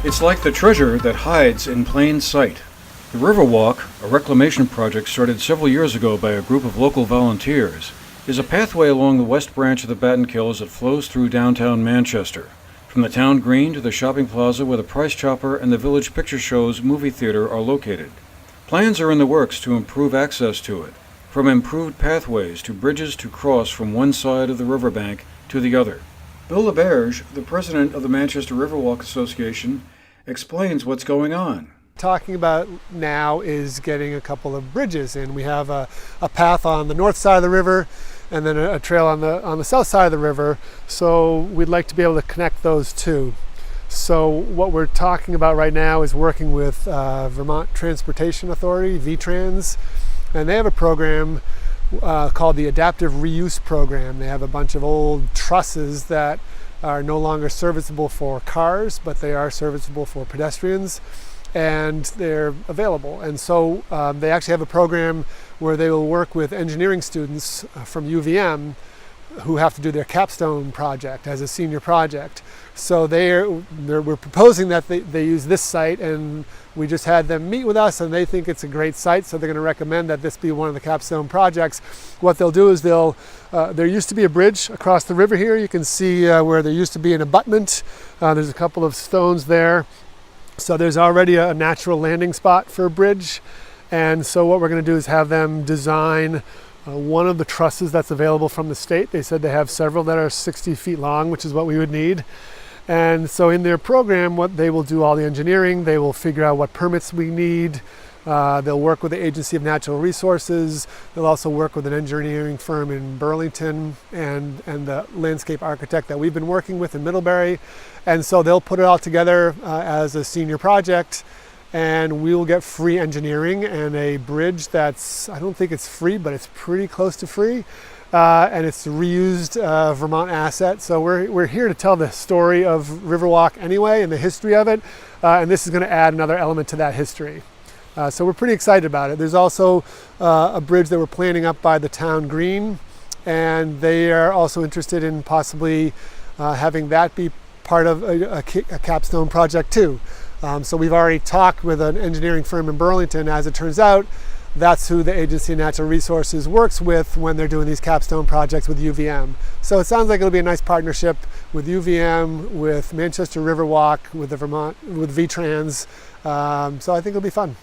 It's like the treasure that hides in plain sight. The Riverwalk, a reclamation project started several years ago by a group of local volunteers, is a pathway along the west branch of the Battenkills that flows through downtown Manchester. From the town green to the shopping plaza where the Price Chopper and the Village Picture Show's movie theater are located. Plans are in the works to improve access to it, from improved pathways to bridges to cross from one side of the riverbank to the other. Bill LeBerge, the president of the Manchester Riverwalk Association, explains what's going on. Talking about now is getting a couple of bridges in. We have a path on the north side of the river and then a trail on the south side of the river, so we'd like to be able to connect those two. So what we're talking about right now is working with Vermont Transportation Authority, VTrans, and they have a program called the Adaptive Reuse Program. They have a bunch of old trusses that are no longer serviceable for cars, but they are serviceable for pedestrians, and they're available. And so they actually have a program where they will work with engineering students from UVM who have to do their capstone project as a senior project. So we're proposing that they use this site, and we just had them meet with us and they think it's a great site, so they're going to recommend that this be one of the capstone projects. What they'll do is there used to be a bridge across the river here. You can see where there used to be an abutment. There's a couple of stones there. So there's already a natural landing spot for a bridge. And so what we're going to do is have them design one of the trusses that's available from the state. They said they have several that are 60 feet long, which is what we would need. And so in their program, what they will do all the engineering, they will figure out what permits we need. They'll work with the Agency of Natural Resources. They'll also work with an engineering firm in Burlington and the landscape architect that we've been working with in Middlebury. And so they'll put it all together as a senior project, and we will get free engineering and a bridge that's, I don't think it's free, but it's pretty close to free. And it's a reused Vermont asset. So we're here to tell the story of Riverwalk anyway and the history of it. And this is going to add another element to that history. So we're pretty excited about it. There's also a bridge that we're planning up by the town green, and they are also interested in possibly having that be part of a capstone project too. So we've already talked with an engineering firm in Burlington. As it turns out, that's who the Agency of Natural Resources works with when they're doing these capstone projects with UVM. So it sounds like it'll be a nice partnership with UVM, with Manchester Riverwalk, with VTrans. So I think it'll be fun.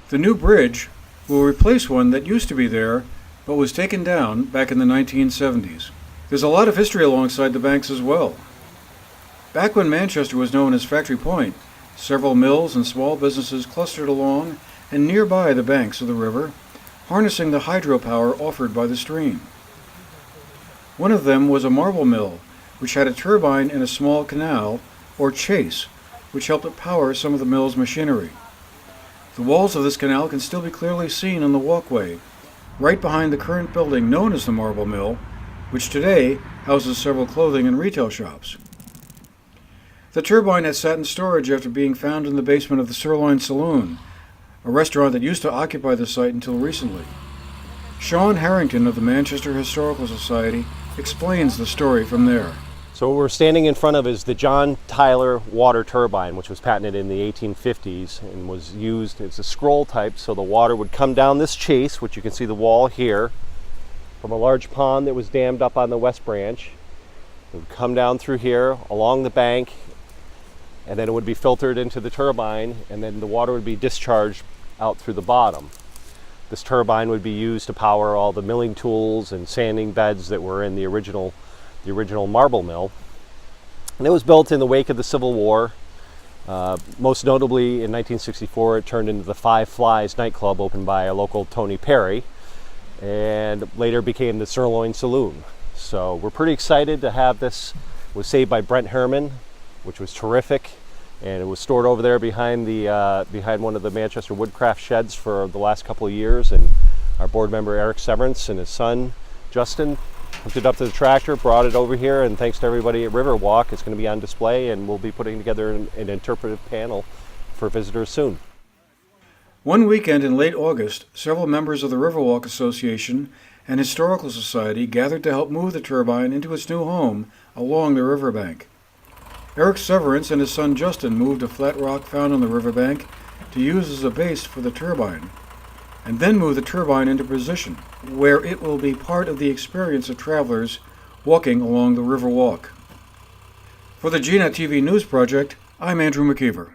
The new bridge will replace one that used to be there but was taken down back in the 1970s. There's a lot of history alongside the banks as well. Back when Manchester was known as Factory Point, several mills and small businesses clustered along and nearby the banks of the river, harnessing the hydropower offered by the stream. One of them was a marble mill, which had a turbine in a small canal, or chase, which helped it power some of the mill's machinery. The walls of this canal can still be clearly seen on the walkway, right behind the current building known as the Marble Mill, which today houses several clothing and retail shops. The turbine had sat in storage after being found in the basement of the Sirloin Saloon, a restaurant that used to occupy the site until recently. Sean Harrington of the Manchester Historical Society explains the story from there. So what we're standing in front of is the John Tyler water turbine, which was patented in the 1850s and was used as a scroll type, so the water would come down this chase, which you can see the wall here, from a large pond that was dammed up on the West Branch. It would come down through here, along the bank, and then it would be filtered into the turbine, and then the water would be discharged out through the bottom. This turbine would be used to power all the milling tools and sanding beds that were in the original marble mill. And it was built in the wake of the Civil War. Most notably in 1964, it turned into the Five Flies nightclub opened by a local Tony Perry, and later became the Sirloin Saloon. So we're pretty excited to have this. It was saved by Brent Herman, which was terrific, and it was stored over there behind one of the Manchester Woodcraft sheds for the last couple of years. And our board member Eric Severance and his son Justin hooked it up to the tractor, brought it over here, and thanks to everybody at Riverwalk, it's going to be on display, and we'll be putting together an interpretive panel for visitors soon. One weekend in late August, several members of the Riverwalk Association and Historical Society gathered to help move the turbine into its new home along the riverbank. Eric Severance and his son Justin moved a flat rock found on the riverbank to use as a base for the turbine, and then move the turbine into position, where it will be part of the experience of travelers walking along the Riverwalk. For the GNet TV News Project, I'm Andrew McKeever.